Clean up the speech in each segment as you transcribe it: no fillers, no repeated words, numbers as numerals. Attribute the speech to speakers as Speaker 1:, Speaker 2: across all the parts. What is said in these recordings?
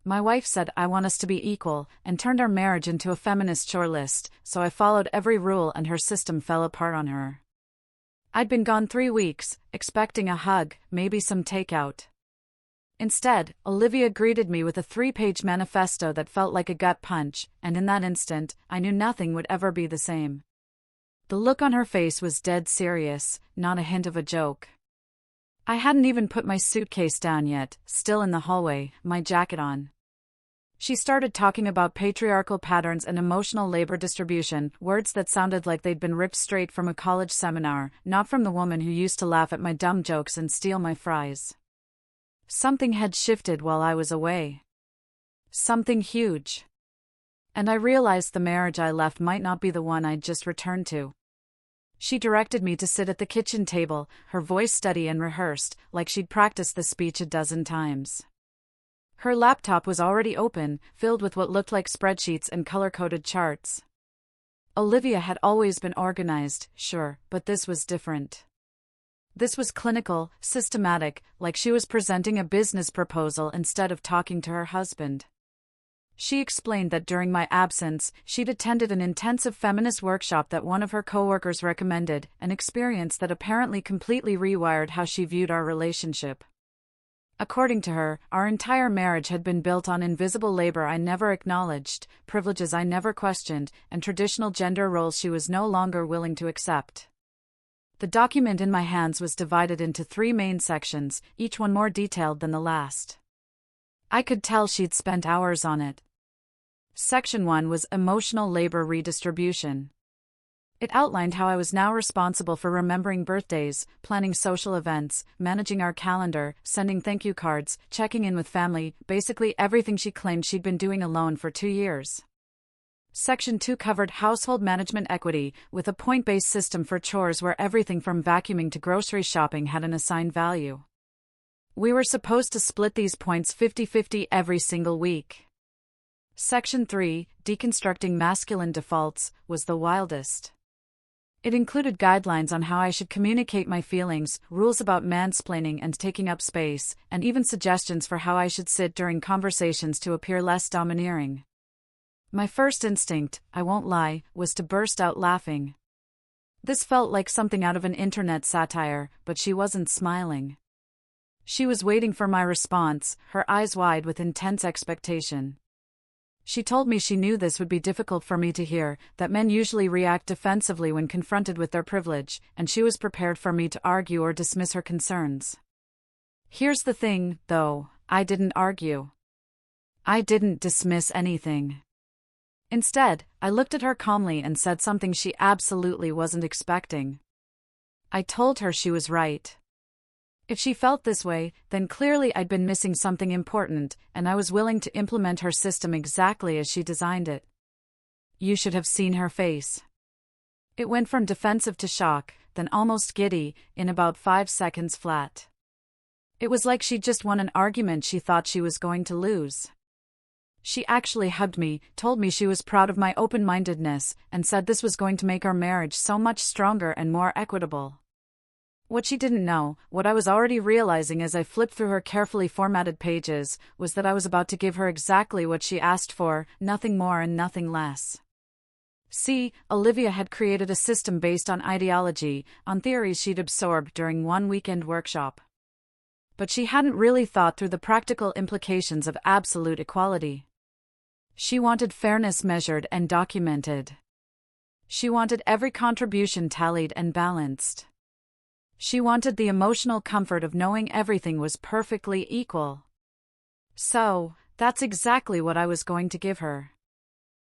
Speaker 1: My wife said I want us to be equal, and turned our marriage into a feminist chore list, so I followed every rule and her system fell apart on her. I'd been gone 3 weeks, expecting a hug, maybe some takeout. Instead, Olivia greeted me with a 3-page manifesto that felt like a gut punch, and in that instant, I knew nothing would ever be the same. The look on her face was dead serious, not a hint of a joke. I hadn't even put my suitcase down yet, still in the hallway, my jacket on. She started talking about patriarchal patterns and emotional labor distribution, words that sounded like they'd been ripped straight from a college seminar, not from the woman who used to laugh at my dumb jokes and steal my fries. Something had shifted while I was away. Something huge. And I realized the marriage I left might not be the one I'd just returned to. She directed me to sit at the kitchen table, her voice steady and rehearsed, like she'd practiced the speech a dozen times. Her laptop was already open, filled with what looked like spreadsheets and color-coded charts. Olivia had always been organized, sure, but this was different. This was clinical, systematic, like she was presenting a business proposal instead of talking to her husband. She explained that during my absence, she'd attended an intensive feminist workshop that one of her coworkers recommended, an experience that apparently completely rewired how she viewed our relationship. According to her, our entire marriage had been built on invisible labor I never acknowledged, privileges I never questioned, and traditional gender roles she was no longer willing to accept. The document in my hands was divided into 3 main sections, each one more detailed than the last. I could tell she'd spent hours on it. Section 1 was emotional labor redistribution. It outlined how I was now responsible for remembering birthdays, planning social events, managing our calendar, sending thank you cards, checking in with family, basically everything she claimed she'd been doing alone for 2 years. Section 2 covered household management equity, with a point-based system for chores where everything from vacuuming to grocery shopping had an assigned value. We were supposed to split these points 50-50 every single week. Section 3, deconstructing masculine defaults, was the wildest. It included guidelines on how I should communicate my feelings, rules about mansplaining and taking up space, and even suggestions for how I should sit during conversations to appear less domineering. My first instinct, I won't lie, was to burst out laughing. This felt like something out of an internet satire, but she wasn't smiling. She was waiting for my response, her eyes wide with intense expectation. She told me she knew this would be difficult for me to hear, that men usually react defensively when confronted with their privilege, and she was prepared for me to argue or dismiss her concerns. Here's the thing, though, I didn't argue. I didn't dismiss anything. Instead, I looked at her calmly and said something she absolutely wasn't expecting. I told her she was right. If she felt this way, then clearly I'd been missing something important, and I was willing to implement her system exactly as she designed it. You should have seen her face. It went from defensive to shock, then almost giddy, in about 5 seconds flat. It was like she'd just won an argument she thought she was going to lose. She actually hugged me, told me she was proud of my open-mindedness, and said this was going to make our marriage so much stronger and more equitable. What she didn't know, what I was already realizing as I flipped through her carefully formatted pages, was that I was about to give her exactly what she asked for, nothing more and nothing less. See, Olivia had created a system based on ideology, on theories she'd absorbed during one weekend workshop. But she hadn't really thought through the practical implications of absolute equality. She wanted fairness measured and documented. She wanted every contribution tallied and balanced. She wanted the emotional comfort of knowing everything was perfectly equal. So, that's exactly what I was going to give her.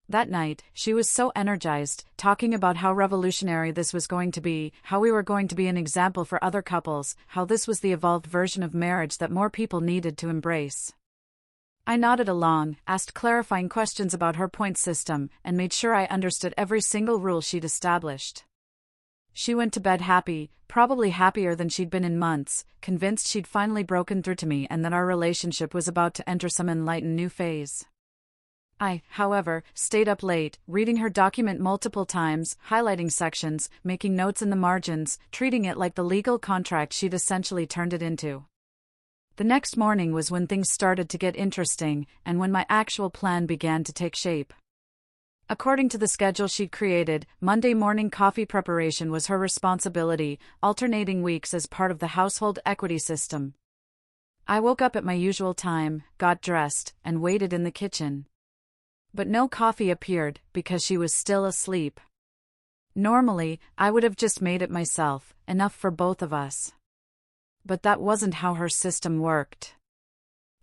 Speaker 1: That night, she was so energized, talking about how revolutionary this was going to be, how we were going to be an example for other couples, how this was the evolved version of marriage that more people needed to embrace. I nodded along, asked clarifying questions about her point system, and made sure I understood every single rule she'd established. She went to bed happy, probably happier than she'd been in months, convinced she'd finally broken through to me and that our relationship was about to enter some enlightened new phase. I, however, stayed up late, reading her document multiple times, highlighting sections, making notes in the margins, treating it like the legal contract she'd essentially turned it into. The next morning was when things started to get interesting, and when my actual plan began to take shape. According to the schedule she'd created, Monday morning coffee preparation was her responsibility, alternating weeks as part of the household equity system. I woke up at my usual time, got dressed, and waited in the kitchen. But no coffee appeared, because she was still asleep. Normally, I would have just made it myself, enough for both of us. But that wasn't how her system worked.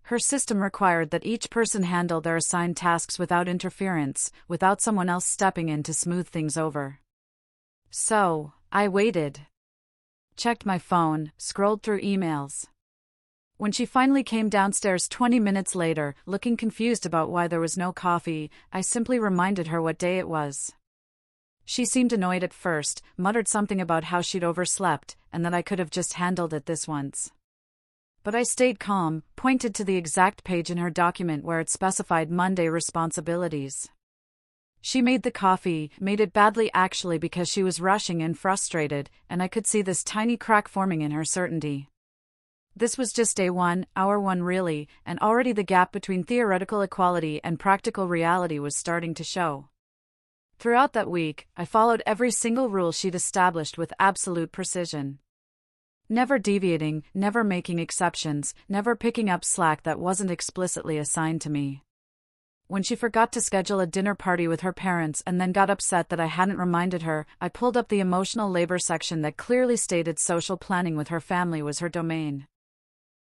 Speaker 1: Her system required that each person handle their assigned tasks without interference, without someone else stepping in to smooth things over. So, I waited. Checked my phone, scrolled through emails. When she finally came downstairs 20 minutes later, looking confused about why there was no coffee, I simply reminded her what day it was. She seemed annoyed at first, muttered something about how she'd overslept, and that I could have just handled it this once. But I stayed calm, pointed to the exact page in her document where it specified Monday responsibilities. She made the coffee, made it badly actually because she was rushing and frustrated, and I could see this tiny crack forming in her certainty. This was just day one, hour one really, and already the gap between theoretical equality and practical reality was starting to show. Throughout that week, I followed every single rule she'd established with absolute precision. Never deviating, never making exceptions, never picking up slack that wasn't explicitly assigned to me. When she forgot to schedule a dinner party with her parents and then got upset that I hadn't reminded her, I pulled up the emotional labor section that clearly stated social planning with her family was her domain.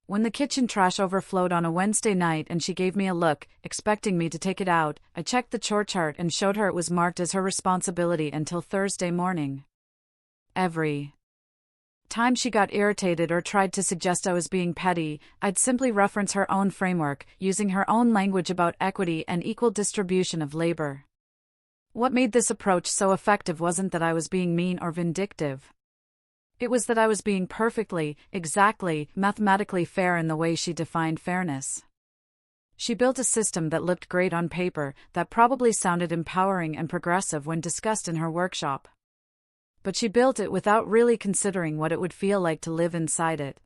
Speaker 1: When the kitchen trash overflowed on a Wednesday night and she gave me a look, expecting me to take it out, I checked the chore chart and showed her it was marked as her responsibility until Thursday morning. Every time she got irritated or tried to suggest I was being petty, I'd simply reference her own framework, using her own language about equity and equal distribution of labor. What made this approach so effective wasn't that I was being mean or vindictive. It was that I was being perfectly, exactly, mathematically fair in the way she defined fairness. She built a system that looked great on paper, that probably sounded empowering and progressive when discussed in her workshop. But she built it without really considering what it would feel like to live inside it.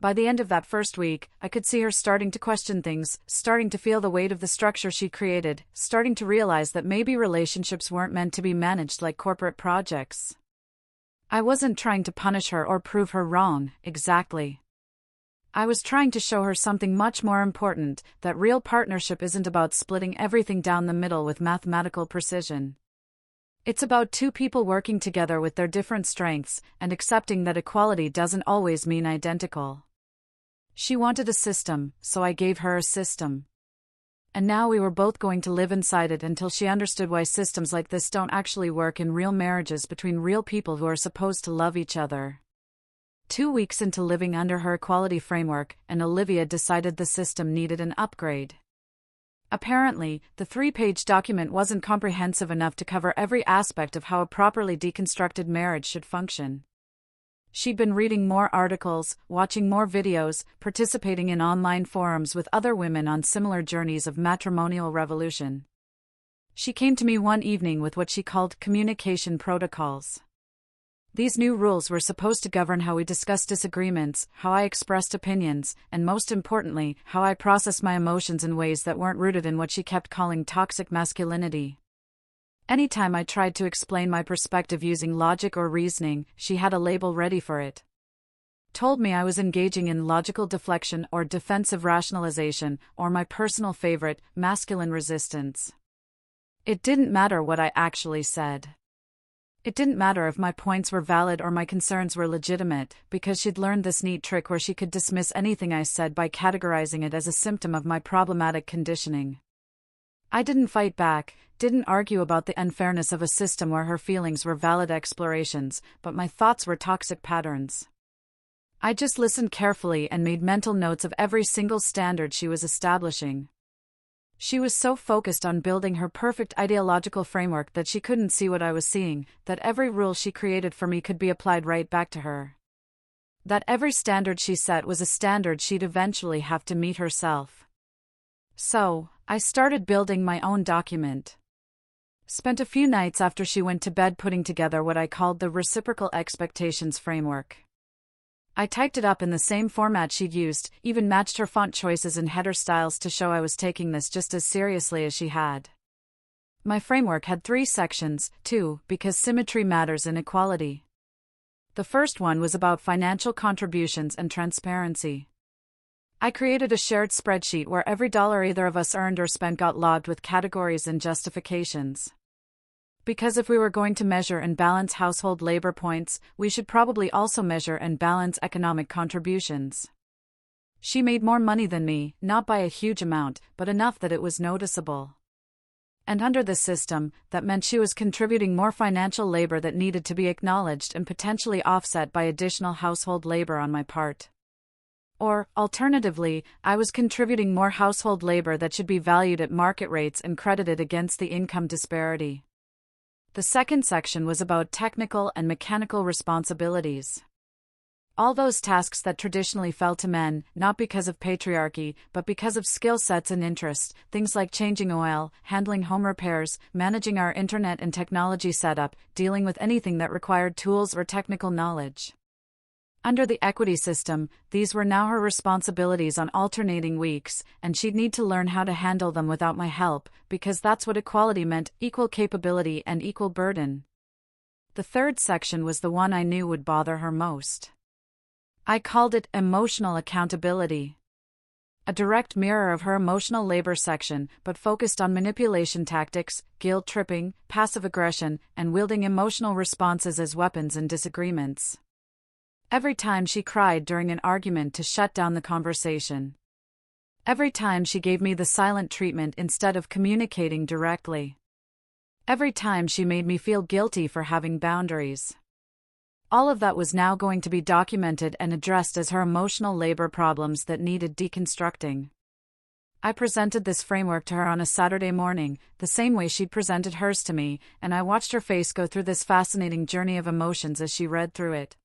Speaker 1: By the end of that first week, I could see her starting to question things, starting to feel the weight of the structure she created, starting to realize that maybe relationships weren't meant to be managed like corporate projects. I wasn't trying to punish her or prove her wrong, exactly. I was trying to show her something much more important, that real partnership isn't about splitting everything down the middle with mathematical precision. It's about two people working together with their different strengths, and accepting that equality doesn't always mean identical. She wanted a system, so I gave her a system. And now we were both going to live inside it until she understood why systems like this don't actually work in real marriages between real people who are supposed to love each other. 2 weeks into living under her equality framework, and Olivia decided the system needed an upgrade. Apparently, the 3-page document wasn't comprehensive enough to cover every aspect of how a properly deconstructed marriage should function. She'd been reading more articles, watching more videos, participating in online forums with other women on similar journeys of matrimonial revolution. She came to me one evening with what she called communication protocols. These new rules were supposed to govern how we discussed disagreements, how I expressed opinions, and most importantly, how I processed my emotions in ways that weren't rooted in what she kept calling toxic masculinity. Anytime I tried to explain my perspective using logic or reasoning, she had a label ready for it. Told me I was engaging in logical deflection or defensive rationalization, or my personal favorite, masculine resistance. It didn't matter what I actually said. It didn't matter if my points were valid or my concerns were legitimate, because she'd learned this neat trick where she could dismiss anything I said by categorizing it as a symptom of my problematic conditioning. I didn't fight back, didn't argue about the unfairness of a system where her feelings were valid explorations, but my thoughts were toxic patterns. I just listened carefully and made mental notes of every single standard she was establishing. She was so focused on building her perfect ideological framework that she couldn't see what I was seeing, that every rule she created for me could be applied right back to her. That every standard she set was a standard she'd eventually have to meet herself. So, I started building my own document. Spent a few nights after she went to bed putting together what I called the reciprocal expectations framework. I typed it up in the same format she'd used, even matched her font choices and header styles to show I was taking this just as seriously as she had. My framework had 3 sections, too, because symmetry matters in equality. The first one was about financial contributions and transparency. I created a shared spreadsheet where every dollar either of us earned or spent got logged with categories and justifications. Because if we were going to measure and balance household labor points, we should probably also measure and balance economic contributions. She made more money than me, not by a huge amount, but enough that it was noticeable. And under this system, that meant she was contributing more financial labor that needed to be acknowledged and potentially offset by additional household labor on my part. Or, alternatively, I was contributing more household labor that should be valued at market rates and credited against the income disparity. The second section was about technical and mechanical responsibilities. All those tasks that traditionally fell to men, not because of patriarchy, but because of skill sets and interests, things like changing oil, handling home repairs, managing our internet and technology setup, dealing with anything that required tools or technical knowledge. Under the equity system, these were now her responsibilities on alternating weeks, and she'd need to learn how to handle them without my help, because that's what equality meant, equal capability and equal burden. The third section was the one I knew would bother her most. I called it emotional accountability. A direct mirror of her emotional labor section, but focused on manipulation tactics, guilt-tripping, passive aggression, and wielding emotional responses as weapons in disagreements. Every time she cried during an argument to shut down the conversation. Every time she gave me the silent treatment instead of communicating directly. Every time she made me feel guilty for having boundaries. All of that was now going to be documented and addressed as her emotional labor problems that needed deconstructing. I presented this framework to her on a Saturday morning, the same way she'd presented hers to me, and I watched her face go through this fascinating journey of emotions as she read through it.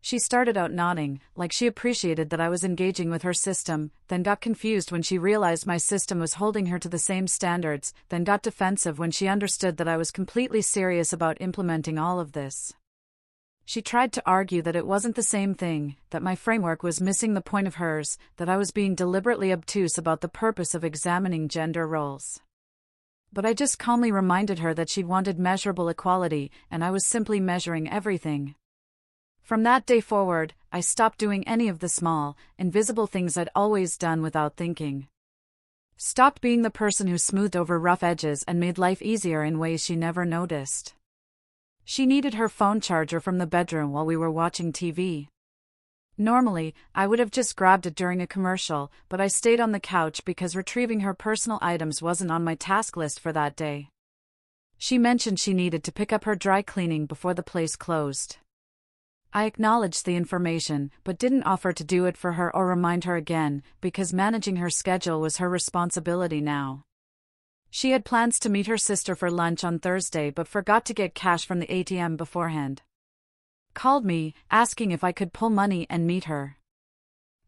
Speaker 1: She started out nodding, like she appreciated that I was engaging with her system, then got confused when she realized my system was holding her to the same standards, then got defensive when she understood that I was completely serious about implementing all of this. She tried to argue that it wasn't the same thing, that my framework was missing the point of hers, that I was being deliberately obtuse about the purpose of examining gender roles. But I just calmly reminded her that she'd wanted measurable equality, and I was simply measuring everything. From that day forward, I stopped doing any of the small, invisible things I'd always done without thinking. Stopped being the person who smoothed over rough edges and made life easier in ways she never noticed. She needed her phone charger from the bedroom while we were watching TV. Normally, I would have just grabbed it during a commercial, but I stayed on the couch because retrieving her personal items wasn't on my task list for that day. She mentioned she needed to pick up her dry cleaning before the place closed. I acknowledged the information, but didn't offer to do it for her or remind her again, because managing her schedule was her responsibility now. She had plans to meet her sister for lunch on Thursday but forgot to get cash from the ATM beforehand. Called me, asking if I could pull money and meet her.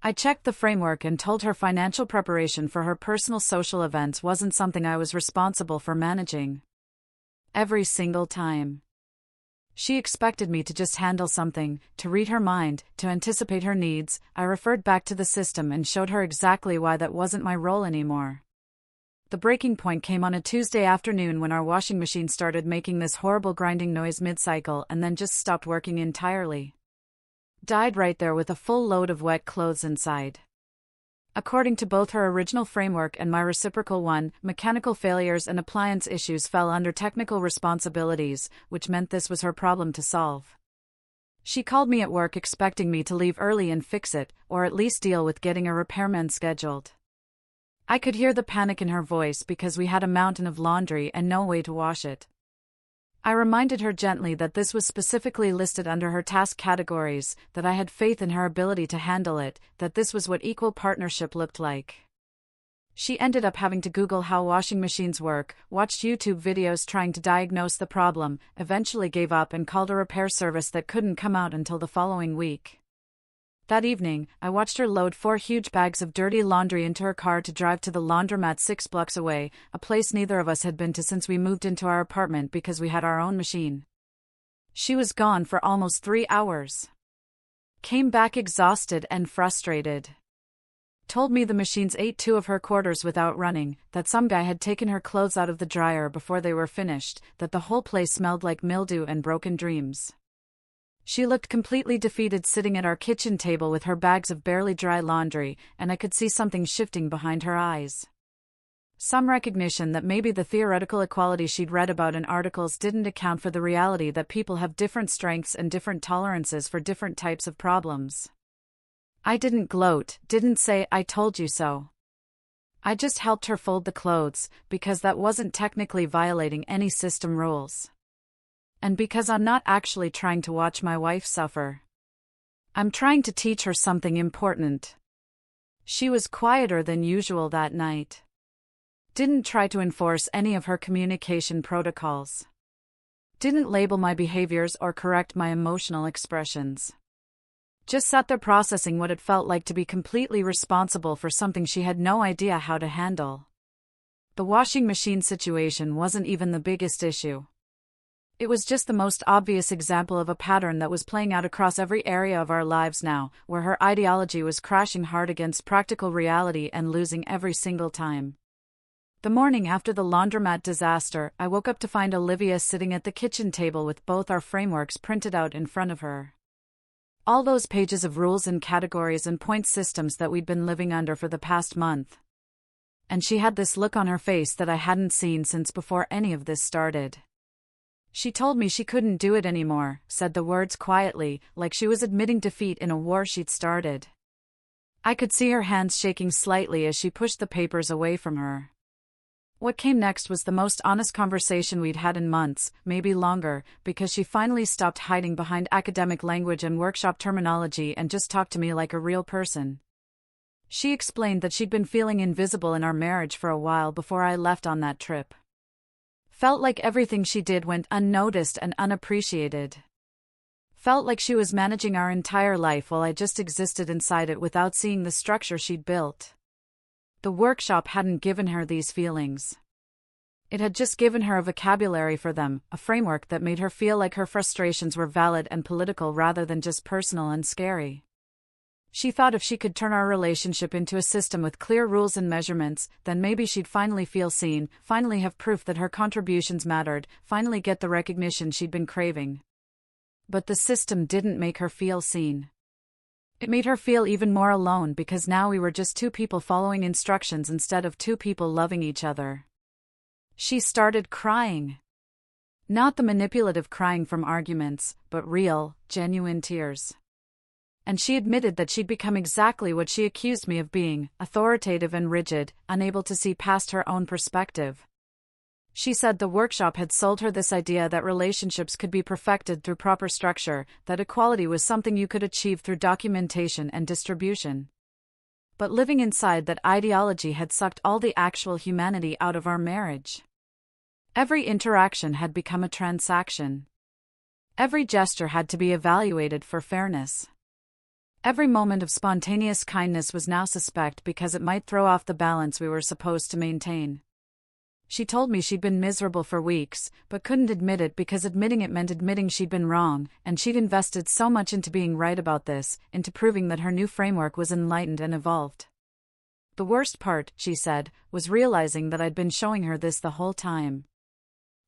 Speaker 1: I checked the framework and told her financial preparation for her personal social events wasn't something I was responsible for managing. Every single time. She expected me to just handle something, to read her mind, to anticipate her needs. I referred back to the system and showed her exactly why that wasn't my role anymore. The breaking point came on a Tuesday afternoon when our washing machine started making this horrible grinding noise mid-cycle and then just stopped working entirely. Died right there with a full load of wet clothes inside. According to both her original framework and my reciprocal one, mechanical failures and appliance issues fell under technical responsibilities, which meant this was her problem to solve. She called me at work expecting me to leave early and fix it, or at least deal with getting a repairman scheduled. I could hear the panic in her voice because we had a mountain of laundry and no way to wash it. I reminded her gently that this was specifically listed under her task categories, that I had faith in her ability to handle it, that this was what equal partnership looked like. She ended up having to Google how washing machines work, watched YouTube videos trying to diagnose the problem, eventually gave up and called a repair service that couldn't come out until the following week. That evening, I watched her load 4 huge bags of dirty laundry into her car to drive to the laundromat 6 blocks away, a place neither of us had been to since we moved into our apartment because we had our own machine. She was gone for almost 3 hours. Came back exhausted and frustrated. Told me the machines ate 2 of her quarters without running, that some guy had taken her clothes out of the dryer before they were finished, that the whole place smelled like mildew and broken dreams. She looked completely defeated sitting at our kitchen table with her bags of barely dry laundry, and I could see something shifting behind her eyes. Some recognition that maybe the theoretical equality she'd read about in articles didn't account for the reality that people have different strengths and different tolerances for different types of problems. I didn't gloat, didn't say, "I told you so." I just helped her fold the clothes, because that wasn't technically violating any system rules. And because I'm not actually trying to watch my wife suffer. I'm trying to teach her something important. She was quieter than usual that night. Didn't try to enforce any of her communication protocols. Didn't label my behaviors or correct my emotional expressions. Just sat there processing what it felt like to be completely responsible for something she had no idea how to handle. The washing machine situation wasn't even the biggest issue. It was just the most obvious example of a pattern that was playing out across every area of our lives now, where her ideology was crashing hard against practical reality and losing every single time. The morning after the laundromat disaster, I woke up to find Olivia sitting at the kitchen table with both our frameworks printed out in front of her. All those pages of rules and categories and point systems that we'd been living under for the past month. And she had this look on her face that I hadn't seen since before any of this started. She told me she couldn't do it anymore, said the words quietly, like she was admitting defeat in a war she'd started. I could see her hands shaking slightly as she pushed the papers away from her. What came next was the most honest conversation we'd had in months, maybe longer, because she finally stopped hiding behind academic language and workshop terminology and just talked to me like a real person. She explained that she'd been feeling invisible in our marriage for a while before I left on that trip. Felt like everything she did went unnoticed and unappreciated. Felt like she was managing our entire life while I just existed inside it without seeing the structure she'd built. The workshop hadn't given her these feelings. It had just given her a vocabulary for them, a framework that made her feel like her frustrations were valid and political rather than just personal and scary. She thought if she could turn our relationship into a system with clear rules and measurements, then maybe she'd finally feel seen, finally have proof that her contributions mattered, finally get the recognition she'd been craving. But the system didn't make her feel seen. It made her feel even more alone because now we were just 2 people following instructions instead of 2 people loving each other. She started crying. Not the manipulative crying from arguments, but real, genuine tears. And she admitted that she'd become exactly what she accused me of being, authoritative and rigid, unable to see past her own perspective. She said the workshop had sold her this idea that relationships could be perfected through proper structure, that equality was something you could achieve through documentation and distribution. But living inside that ideology had sucked all the actual humanity out of our marriage. Every interaction had become a transaction. Every gesture had to be evaluated for fairness. Every moment of spontaneous kindness was now suspect because it might throw off the balance we were supposed to maintain. She told me she'd been miserable for weeks, but couldn't admit it because admitting it meant admitting she'd been wrong, and she'd invested so much into being right about this, into proving that her new framework was enlightened and evolved. The worst part, she said, was realizing that I'd been showing her this the whole time.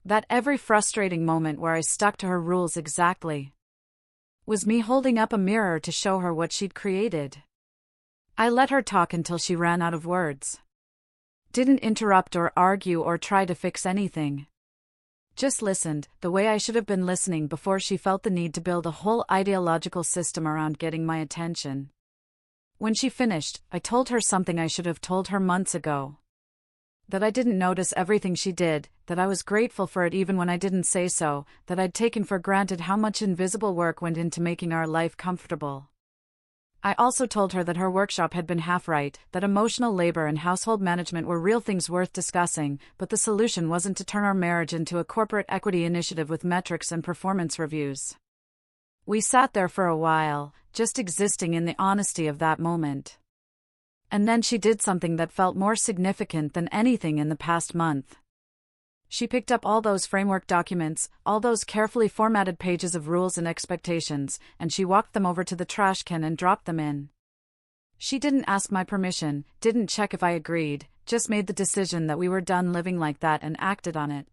Speaker 1: That every frustrating moment where I stuck to her rules exactly was me holding up a mirror to show her what she'd created. I let her talk until she ran out of words. Didn't interrupt or argue or try to fix anything. Just listened, the way I should have been listening before she felt the need to build a whole ideological system around getting my attention. When she finished, I told her something I should have told her months ago. That I didn't notice everything she did, that I was grateful for it even when I didn't say so, that I'd taken for granted how much invisible work went into making our life comfortable. I also told her that her workshop had been half right, that emotional labor and household management were real things worth discussing, but the solution wasn't to turn our marriage into a corporate equity initiative with metrics and performance reviews. We sat there for a while, just existing in the honesty of that moment. And then she did something that felt more significant than anything in the past month. She picked up all those framework documents, all those carefully formatted pages of rules and expectations, and she walked them over to the trash can and dropped them in. She didn't ask my permission, didn't check if I agreed, just made the decision that we were done living like that and acted on it.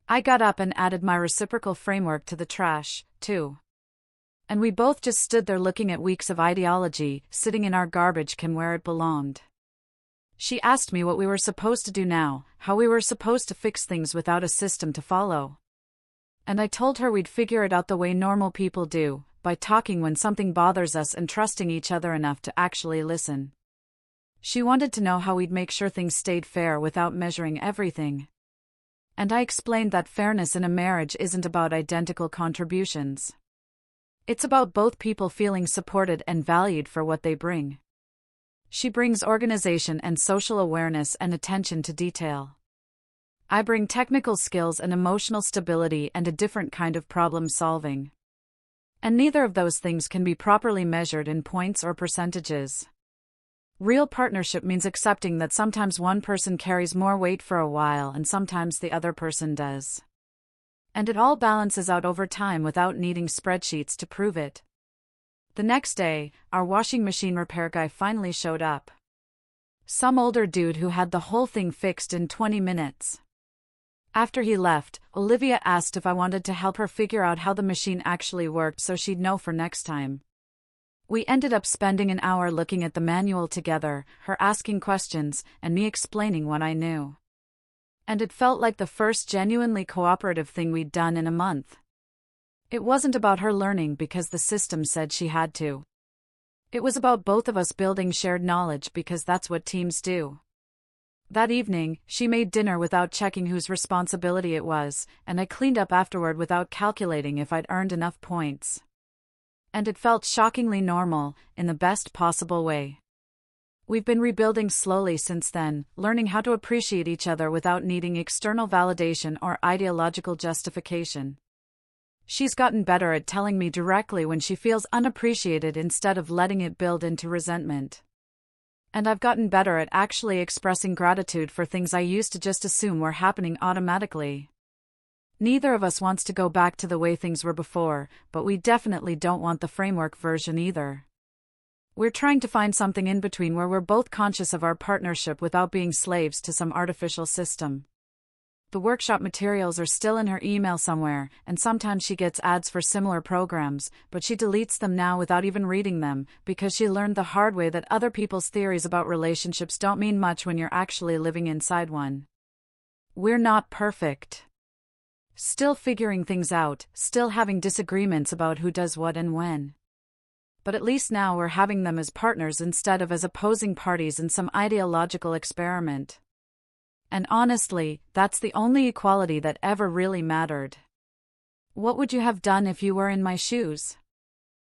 Speaker 1: I got up and added my reciprocal framework to the trash, too. And we both just stood there looking at weeks of ideology, sitting in our garbage can where it belonged. She asked me what we were supposed to do now, how we were supposed to fix things without a system to follow. And I told her we'd figure it out the way normal people do, by talking when something bothers us and trusting each other enough to actually listen. She wanted to know how we'd make sure things stayed fair without measuring everything. And I explained that fairness in a marriage isn't about identical contributions. It's about both people feeling supported and valued for what they bring. She brings organization and social awareness and attention to detail. I bring technical skills and emotional stability and a different kind of problem solving. And neither of those things can be properly measured in points or percentages. Real partnership means accepting that sometimes one person carries more weight for a while and sometimes the other person does. And it all balances out over time without needing spreadsheets to prove it. The next day, our washing machine repair guy finally showed up. Some older dude who had the whole thing fixed in 20 minutes. After he left, Olivia asked if I wanted to help her figure out how the machine actually worked so she'd know for next time. We ended up spending an hour looking at the manual together, her asking questions, and me explaining what I knew. And it felt like the first genuinely cooperative thing we'd done in a month. It wasn't about her learning because the system said she had to. It was about both of us building shared knowledge because that's what teams do. That evening, she made dinner without checking whose responsibility it was, and I cleaned up afterward without calculating if I'd earned enough points. And it felt shockingly normal, in the best possible way. We've been rebuilding slowly since then, learning how to appreciate each other without needing external validation or ideological justification. She's gotten better at telling me directly when she feels unappreciated instead of letting it build into resentment. And I've gotten better at actually expressing gratitude for things I used to just assume were happening automatically. Neither of us wants to go back to the way things were before, but we definitely don't want the framework version either. We're trying to find something in between where we're both conscious of our partnership without being slaves to some artificial system. The workshop materials are still in her email somewhere, and sometimes she gets ads for similar programs, but she deletes them now without even reading them, because she learned the hard way that other people's theories about relationships don't mean much when you're actually living inside one. We're not perfect. Still figuring things out, still having disagreements about who does what and when. But at least now we're having them as partners instead of as opposing parties in some ideological experiment. And honestly, that's the only equality that ever really mattered. What would you have done if you were in my shoes?